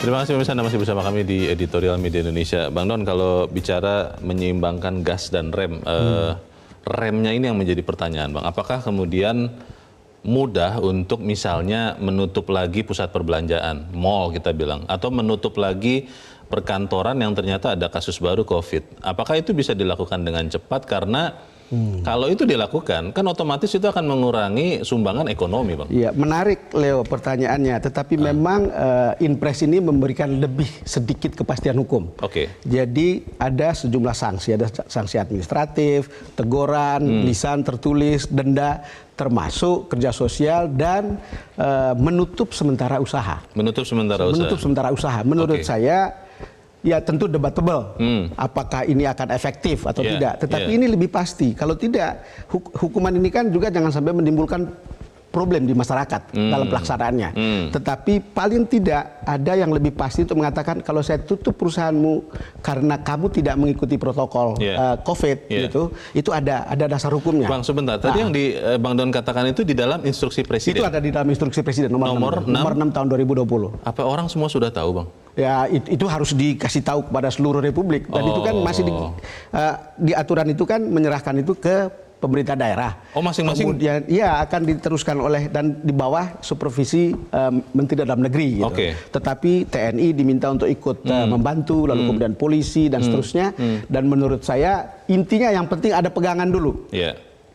Terima kasih pemirsa, Anda masih bersama kami di Editorial Media Indonesia. Bang Don, kalau bicara menyeimbangkan gas dan rem, remnya ini yang menjadi pertanyaan, Bang. Apakah kemudian mudah untuk misalnya menutup lagi pusat perbelanjaan, mall kita bilang, atau menutup lagi perkantoran yang ternyata ada kasus baru COVID? Apakah itu bisa dilakukan dengan cepat? Karena kalau itu dilakukan, kan otomatis itu akan mengurangi sumbangan ekonomi, Bang. Iya, menarik Leo pertanyaannya. Tetapi memang Inpres ini memberikan lebih sedikit kepastian hukum. Oke. Jadi ada sejumlah sanksi, ada sanksi administratif, teguran, lisan tertulis, denda, termasuk kerja sosial dan menutup sementara usaha. Menutup sementara usaha. Menutup sementara usaha. Menurut saya. Ya tentu debatable, apakah ini akan efektif atau tidak. Tetapi ini lebih pasti. Kalau tidak, hukuman ini kan juga jangan sampai menimbulkan problem di masyarakat dalam pelaksanaannya. Tetapi paling tidak ada yang lebih pasti untuk mengatakan kalau saya tutup perusahaanmu karena kamu tidak mengikuti protokol COVID, gitu, itu ada dasar hukumnya. Bang, sebentar. Tadi yang Bang Don katakan itu di dalam instruksi presiden. Itu ada di dalam instruksi presiden nomor 6 tahun 2020. Apa orang semua sudah tahu, Bang? Ya itu harus dikasih tahu kepada seluruh Republik dan itu kan masih di aturan itu kan menyerahkan itu ke pemerintah daerah. Oh, masing-masing? Kemudian ya akan diteruskan oleh dan di bawah supervisi Menteri Dalam Negeri. Gitu. Tetapi TNI diminta untuk ikut membantu, lalu kemudian polisi dan seterusnya. Dan menurut saya intinya yang penting ada pegangan dulu.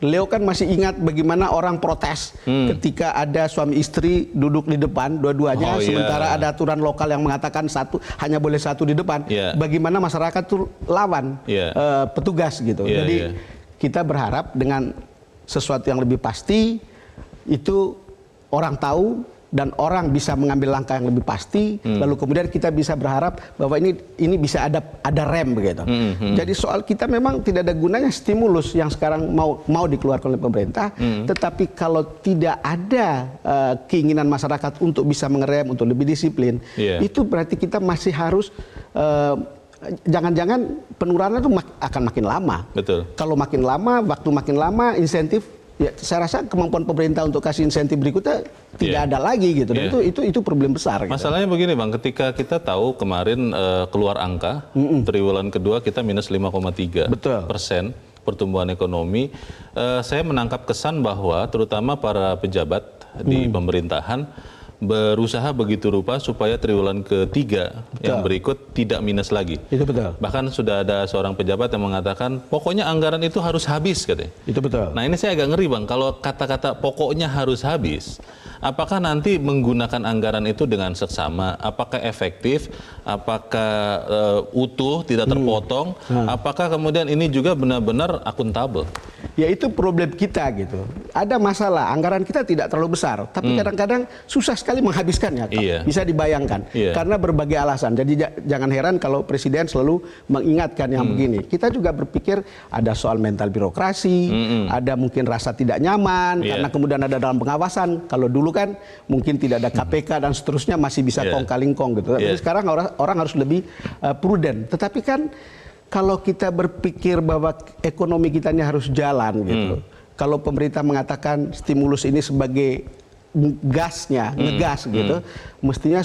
Leo kan masih ingat bagaimana orang protes ketika ada suami istri duduk di depan dua-duanya, sementara ada aturan lokal yang mengatakan hanya boleh satu di depan. Bagaimana masyarakat tuh lawan petugas gitu. Jadi kita berharap dengan sesuatu yang lebih pasti itu orang tahu dan orang bisa mengambil langkah yang lebih pasti, lalu kemudian kita bisa berharap bahwa ini bisa ada rem begitu. Jadi soal kita memang tidak ada gunanya stimulus yang sekarang mau dikeluarkan oleh pemerintah, tetapi kalau tidak ada keinginan masyarakat untuk bisa mengerem, untuk lebih disiplin, itu berarti kita masih harus jangan-jangan penurunan itu akan makin lama. Betul. Kalau makin lama, waktu makin lama, insentif. Ya, saya rasa kemampuan pemerintah untuk kasih insentif berikutnya tidak ada lagi gitu. Dan itu problem besar. Masalahnya begini, Bang, ketika kita tahu kemarin keluar angka triwulan kedua kita minus 5,3% pertumbuhan ekonomi, saya menangkap kesan bahwa terutama para pejabat di pemerintahan berusaha begitu rupa supaya triwulan ketiga yang berikut tidak minus lagi. Itu betul. Bahkan sudah ada seorang pejabat yang mengatakan pokoknya anggaran itu harus habis katanya. Itu betul. Nah ini saya agak ngeri, Bang, kalau kata-kata pokoknya harus habis, apakah nanti menggunakan anggaran itu dengan seksama, apakah efektif, apakah utuh, tidak terpotong, apakah kemudian ini juga benar-benar akuntabel? Ya itu problem kita gitu. Ada masalah, anggaran kita tidak terlalu besar, tapi kadang-kadang susah sekali menghabiskannya. Bisa dibayangkan. Karena berbagai alasan. Jadi jangan heran kalau Presiden selalu mengingatkan yang begini. Kita juga berpikir ada soal mental birokrasi, ada mungkin rasa tidak nyaman, karena kemudian ada dalam pengawasan. Kalau dulu kan mungkin tidak ada KPK dan seterusnya masih bisa kong-kalingkong gitu. Tapi sekarang orang harus lebih prudent. Tetapi kan kalau kita berpikir bahwa ekonomi kita ini harus jalan gitu. Kalau pemerintah mengatakan stimulus ini sebagai gasnya, ngegas gitu, mestinya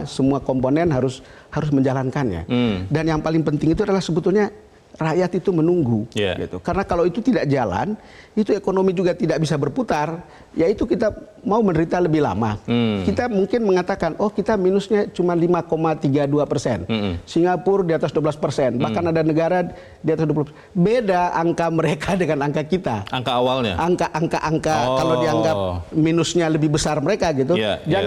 semua komponen harus menjalankannya. Dan yang paling penting itu adalah sebetulnya rakyat itu menunggu, gitu. Karena kalau itu tidak jalan, itu ekonomi juga tidak bisa berputar. Yaitu kita mau menderita lebih lama. Kita mungkin mengatakan, oh kita minusnya cuma 5,32%. Singapura di atas 12%. Bahkan ada negara di atas 20%. Beda angka mereka dengan angka kita. Angka awalnya? Angka kalau dianggap minusnya lebih besar mereka gitu.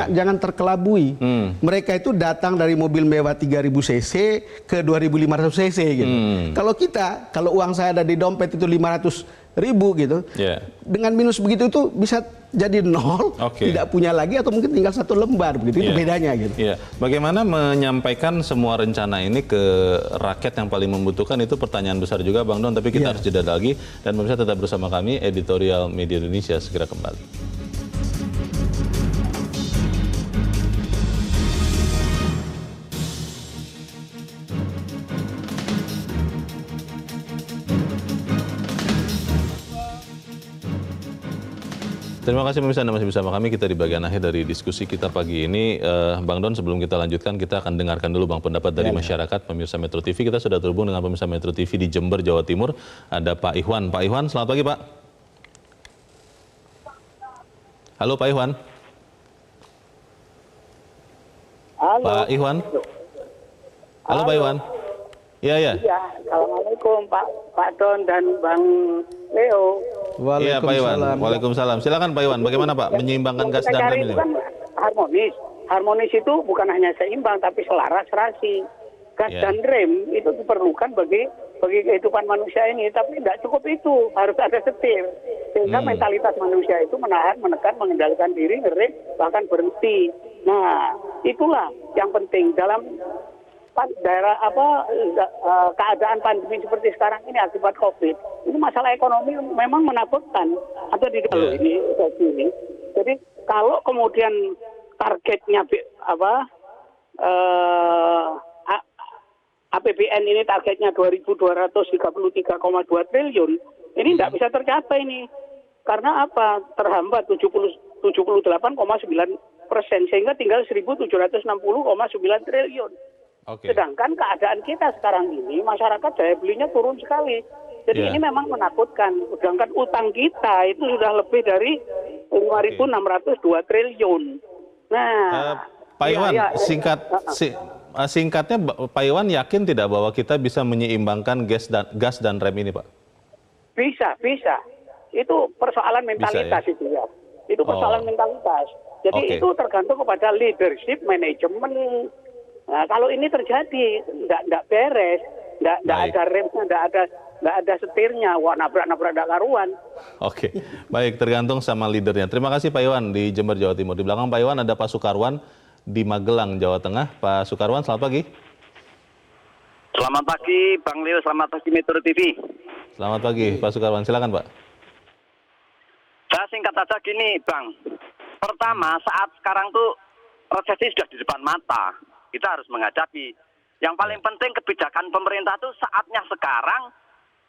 Jangan terkelabui. Mereka itu datang dari mobil mewah 3000 cc ke 2500 cc gitu. Kalau uang saya ada di dompet itu 500.000 gitu, dengan minus begitu itu bisa jadi nol, tidak punya lagi atau mungkin tinggal satu lembar begitu. Itu bedanya gitu. Bagaimana menyampaikan semua rencana ini ke rakyat yang paling membutuhkan itu pertanyaan besar juga, Bang Don. Tapi kita harus jeda lagi dan pemirsa tetap bersama kami. Editorial Media Indonesia segera kembali. Terima kasih pemirsa Anda masih bersama kami. Kita di bagian akhir dari diskusi kita pagi ini. Bang Don, sebelum kita lanjutkan, kita akan dengarkan dulu Bang pendapat dari masyarakat pemirsa Metro TV. Kita sudah terhubung dengan pemirsa Metro TV di Jember, Jawa Timur. Ada Pak Ihwan. Pak Ihwan, selamat pagi Pak. Halo Pak Ihwan. Halo. Pak Ihwan. Halo Pak Ihwan. Iya, ya. Iya, Assalamualaikum Pak Don dan Bang Leo. Iya Pak Iwan, waalaikumsalam. Silakan Pak Iwan, bagaimana Pak menyeimbangkan gas dan rem ini? Kan harmonis. Harmonis itu bukan hanya seimbang tapi selaras serasi. Gas dan rem itu diperlukan bagi kehidupan manusia ini, tapi tidak cukup itu, harus ada setir. Sehingga mentalitas manusia itu menahan, menekan, mengendalikan diri, ngerem, bahkan berhenti. Nah, itulah yang penting dalam keadaan pandemi seperti sekarang ini akibat COVID. Ini masalah ekonomi memang menakutkan. Ada di dalam ini. Jadi kalau kemudian targetnya APBN ini targetnya 2.233,2 triliun, ini tidak bisa tercapai ini. Karena apa? Terhambat 78,9%, sehingga tinggal 1.760,9 triliun. Sedangkan keadaan kita sekarang ini, masyarakat daya belinya turun sekali. Jadi ini memang menakutkan. Sedangkan utang kita itu sudah lebih dari 5.602 triliun. Nah, Pak Iwan, singkatnya Pak Iwan yakin tidak bahwa kita bisa menyeimbangkan gas dan rem ini, Pak? Bisa. Itu persoalan mentalitas itu ya. Itu persoalan mentalitas. Jadi itu tergantung kepada leadership, manajemen. Nah, kalau ini terjadi, enggak beres, enggak ada remnya, enggak ada setirnya, wah nabrak enggak karuan. Oke, baik, tergantung sama leadernya. Terima kasih Pak Iwan di Jember, Jawa Timur. Di belakang Pak Iwan ada Pak Sukarwan di Magelang, Jawa Tengah. Pak Sukarwan, selamat pagi. Selamat pagi, Bang Leo. Selamat pagi, Metro TV. Selamat pagi, Pak Sukarwan. Silakan, Pak. Saya singkat saja gini, Bang. Pertama, saat sekarang tuh resesi sudah di depan mata. Kita harus menghadapi. Yang paling penting kebijakan pemerintah itu saatnya sekarang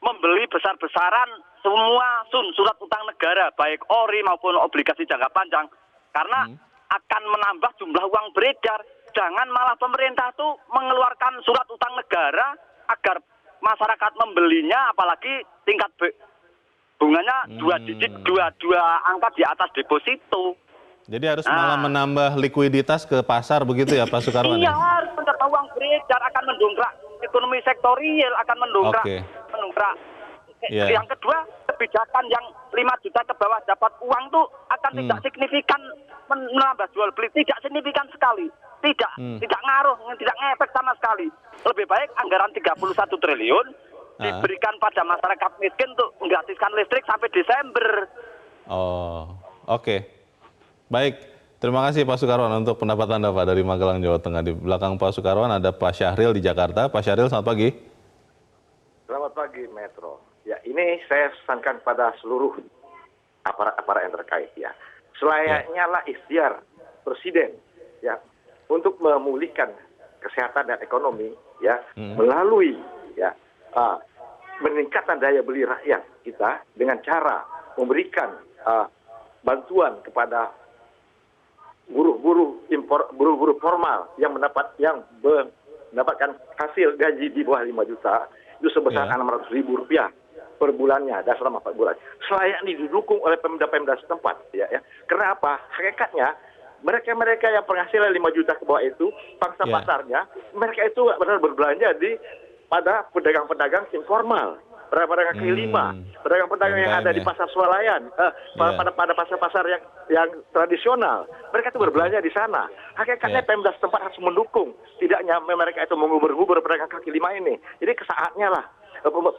membeli besar-besaran semua surat utang negara, baik ORI maupun obligasi jangka panjang. Karena akan menambah jumlah uang beredar. Jangan malah pemerintah itu mengeluarkan surat utang negara agar masyarakat membelinya, apalagi tingkat bunganya dua angka di atas deposito. Jadi harus malah menambah likuiditas ke pasar begitu ya Pak Sukarwan? Iya, harus menambah uang beredar, akan mendongkrak ekonomi sektorial, akan mendongkrak. Yang kedua, kebijakan yang 5 juta ke bawah dapat uang tuh akan tidak signifikan menambah jual beli, tidak signifikan sekali. Tidak ngaruh, tidak ngefek sama sekali. Lebih baik anggaran 31 triliun diberikan pada masyarakat miskin untuk menggratiskan listrik sampai Desember. Oke. Baik, terima kasih Pak Sukarwan untuk pendapat Anda Pak dari Magelang, Jawa Tengah. Di belakang Pak Sukarwan ada Pak Syahril di Jakarta. Pak Syahril, selamat pagi. Selamat pagi, Metro. Ya, ini saya pesankan pada seluruh aparat-aparat yang terkait ya. Selayaknya lah ikhtiar Presiden ya untuk memulihkan kesehatan dan ekonomi ya melalui ya meningkatkan daya beli rakyat kita dengan cara memberikan bantuan kepada buruh formal yang mendapatkan hasil gaji di bawah 5 juta itu sebesar 600.000 rupiah per bulannya dan selama 4 bulan. Selayaknya didukung oleh pemda setempat ya. Karena apa? Hakikatnya mereka yang penghasilan 5 juta ke bawah itu pangsa pasarnya mereka itu benar berbelanja pada pedagang-pedagang informal. Pedagang kaki lima, pedagang-pedagang yang ada di pasar swalayan, pada pasar-pasar yang tradisional, mereka itu berbelanja di sana. Hakikatnya Pemda setempat harus mendukung, tidaknya mereka itu mengubur-ubur pedagang kaki lima ini. Jadi kesaatnya lah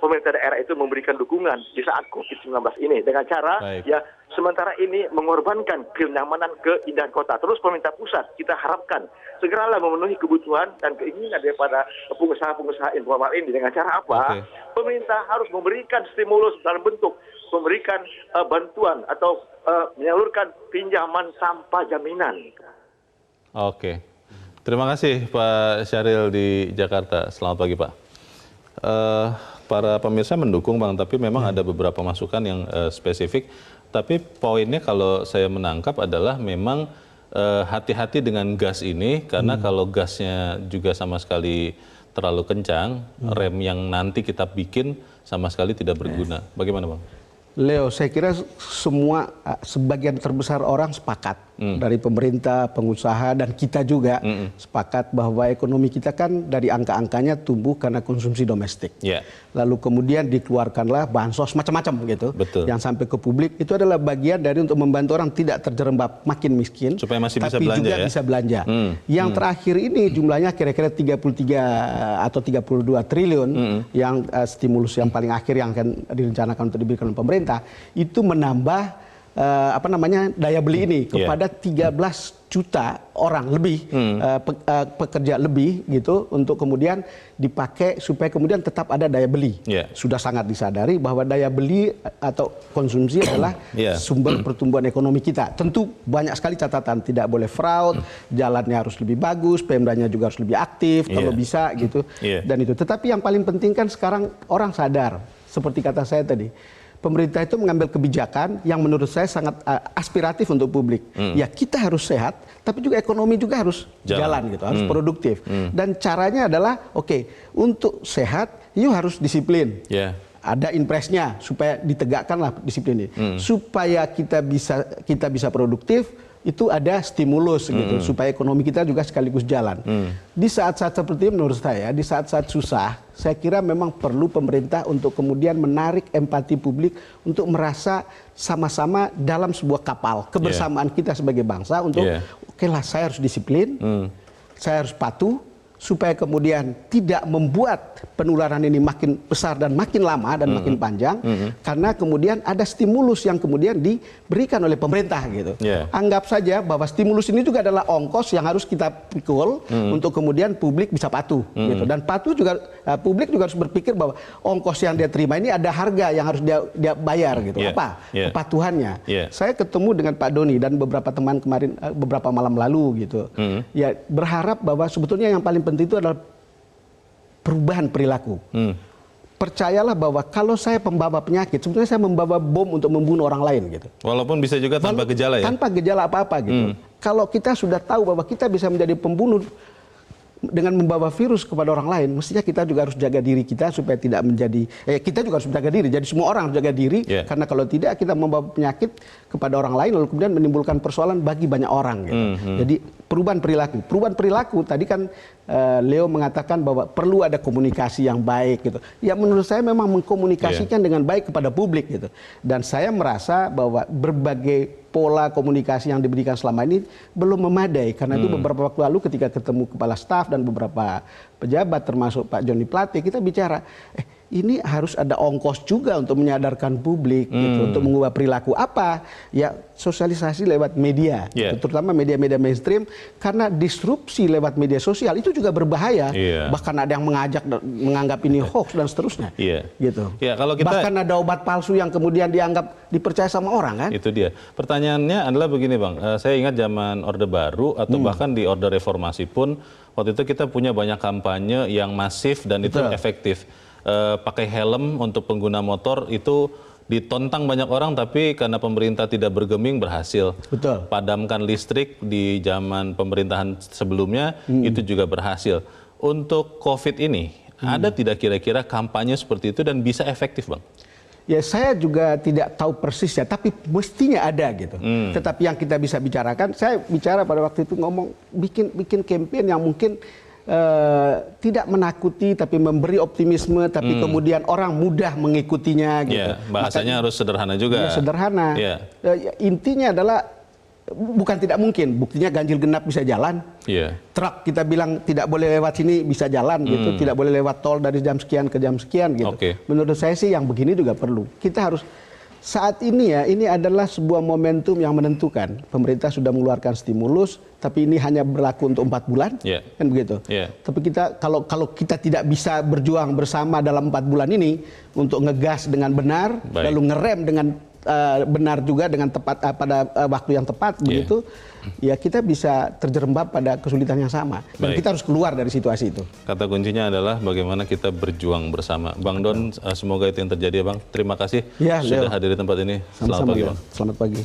pemerintah daerah itu memberikan dukungan di saat COVID-19 ini dengan cara ya sementara ini mengorbankan kenyamanan keindahan kota. Terus pemerintah pusat kita harapkan segeralah memenuhi kebutuhan dan keinginan daripada pengusaha-pengusaha informal ini dengan cara apa? Pemerintah harus memberikan stimulus dalam bentuk memberikan bantuan atau menyalurkan pinjaman tanpa jaminan. Terima kasih Pak Syahril di Jakarta. Selamat pagi Pak. Para pemirsa mendukung Bang, tapi memang ada beberapa masukan yang spesifik. Tapi poinnya kalau saya menangkap adalah memang hati-hati dengan gas ini, karena kalau gasnya juga sama sekali terlalu kencang, rem yang nanti kita bikin sama sekali tidak berguna. Bagaimana Bang? Leo, saya kira semua sebagian terbesar orang sepakat dari pemerintah, pengusaha dan kita juga sepakat bahwa ekonomi kita kan dari angka-angkanya tumbuh karena konsumsi domestik. Yeah. Lalu kemudian dikeluarkanlah bansos macam-macam gitu, Betul. yang sampai ke publik. Itu adalah bagian dari untuk membantu orang tidak terjerembab makin miskin, supaya masih bisa tapi belanja, juga ya? bisa belanja. Yang terakhir ini jumlahnya kira-kira 33 atau 32 triliun yang stimulus yang paling akhir yang akan direncanakan untuk diberikan oleh pemerintah, itu menambah daya beli ini kepada 13 juta orang lebih, pekerja lebih gitu, untuk kemudian dipakai supaya kemudian tetap ada daya beli. Sudah sangat disadari bahwa daya beli atau konsumsi adalah sumber pertumbuhan ekonomi kita. Tentu banyak sekali catatan, tidak boleh fraud, jalannya harus lebih bagus, Pemdanya juga harus lebih aktif kalau bisa gitu. Dan itu. Tetapi yang paling penting kan sekarang orang sadar, seperti kata saya tadi, pemerintah itu mengambil kebijakan yang menurut saya sangat aspiratif untuk publik. Ya, kita harus sehat, tapi juga ekonomi juga harus jalan gitu, harus produktif. Dan caranya adalah, untuk sehat, you harus disiplin. Ada impresnya supaya ditegakkanlah disiplin ini. Supaya kita bisa produktif, itu ada stimulus gitu, supaya ekonomi kita juga sekaligus jalan. Di saat-saat seperti ini menurut saya, di saat-saat susah, saya kira memang perlu pemerintah untuk kemudian menarik empati publik untuk merasa sama-sama dalam sebuah kapal kebersamaan kita sebagai bangsa untuk okelah, saya harus disiplin, saya harus patuh, supaya kemudian tidak membuat penularan ini makin besar dan makin lama dan makin panjang, karena kemudian ada stimulus yang kemudian diberikan oleh pemerintah gitu. Anggap saja bahwa stimulus ini juga adalah ongkos yang harus kita pikul untuk kemudian publik bisa patuh gitu. Dan patuh juga, publik juga harus berpikir bahwa ongkos yang dia terima ini ada harga yang harus dia bayar gitu. Apa? Kepatuhannya. Saya ketemu dengan Pak Doni dan beberapa teman kemarin, beberapa malam lalu gitu. Ya, berharap bahwa sebetulnya yang paling penting itu adalah perubahan perilaku. Percayalah bahwa kalau saya pembawa penyakit, sebetulnya saya membawa bom untuk membunuh orang lain gitu. Walaupun bisa juga tanpa gejala ya? Tanpa gejala apa-apa gitu. Kalau kita sudah tahu bahwa kita bisa menjadi pembunuh dengan membawa virus kepada orang lain, mestinya kita juga harus jaga diri kita supaya tidak menjadi, kita juga harus menjaga diri. Jadi semua orang harus jaga diri, karena kalau tidak kita membawa penyakit kepada orang lain lalu kemudian menimbulkan persoalan bagi banyak orang gitu. Jadi perubahan perilaku tadi kan Leo mengatakan bahwa perlu ada komunikasi yang baik gitu. Ya, menurut saya memang mengkomunikasikan dengan baik kepada publik gitu. Dan saya merasa bahwa berbagai pola komunikasi yang diberikan selama ini belum memadai, karena itu beberapa waktu lalu ketika ketemu kepala staf dan beberapa pejabat termasuk Pak Joni Plate, kita bicara ini harus ada ongkos juga untuk menyadarkan publik gitu, untuk mengubah perilaku. Apa? Ya, sosialisasi lewat media, terutama media-media mainstream, karena disrupsi lewat media sosial itu juga berbahaya. Bahkan ada yang menganggap ini hoax dan seterusnya. Gitu. Kalau kita, bahkan ada obat palsu yang kemudian dipercaya sama orang kan? Itu dia. Pertanyaannya adalah begini Bang, saya ingat zaman Orde Baru atau bahkan di Orde Reformasi pun waktu itu kita punya banyak kampanye yang masif dan itu efektif. Pakai helm untuk pengguna motor itu ditontang banyak orang, tapi karena pemerintah tidak bergeming berhasil. Padamkan listrik di zaman pemerintahan sebelumnya itu juga berhasil. Untuk COVID ini ada tidak kira-kira kampanye seperti itu dan bisa efektif Bang? Ya, saya juga tidak tahu persis ya, tapi mestinya ada gitu. Tetapi yang kita bisa bicarakan, saya bicara pada waktu itu ngomong bikin campaign yang mungkin tidak menakuti tapi memberi optimisme, tapi kemudian orang mudah mengikutinya gitu. Bahasanya harus sederhana juga. Sederhana. Intinya adalah bukan tidak mungkin, buktinya ganjil genap bisa jalan. Truk kita bilang tidak boleh lewat sini bisa jalan gitu, tidak boleh lewat tol dari jam sekian ke jam sekian gitu. Menurut saya sih yang begini juga perlu. Kita harus saat ini ya, ini adalah sebuah momentum yang menentukan. Pemerintah sudah mengeluarkan stimulus, tapi ini hanya berlaku untuk 4 bulan, kan begitu. Tapi kita kalau kita tidak bisa berjuang bersama dalam 4 bulan ini untuk ngegas dengan benar, lalu ngerem dengan benar juga dengan tepat pada waktu yang tepat begitu, ya kita bisa terjerembab pada kesulitan yang sama. Dan kita harus keluar dari situasi itu. Kata kuncinya adalah bagaimana kita berjuang bersama. Bang Don, semoga itu yang terjadi ya Bang. Terima kasih sudah hadir di tempat ini. Selamat pagi Bang. Selamat pagi.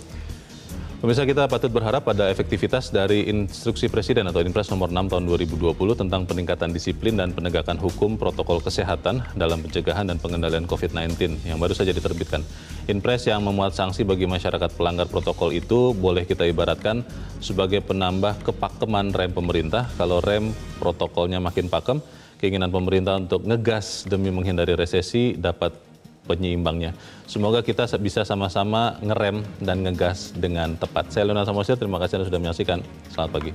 Pemirsa, kita patut berharap pada efektivitas dari Instruksi Presiden atau Inpres nomor 6 tahun 2020 tentang peningkatan disiplin dan penegakan hukum protokol kesehatan dalam pencegahan dan pengendalian COVID-19 yang baru saja diterbitkan. Inpres yang memuat sanksi bagi masyarakat pelanggar protokol itu boleh kita ibaratkan sebagai penambah kepakeman rem pemerintah. Kalau rem protokolnya makin pakem, keinginan pemerintah untuk ngegas demi menghindari resesi dapat penyeimbangnya. Semoga kita bisa sama-sama ngerem dan ngegas dengan tepat. Saya Leonard Samosir, terima kasih Anda sudah menyaksikan. Selamat pagi.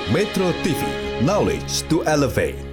Metro TV, knowledge to elevate.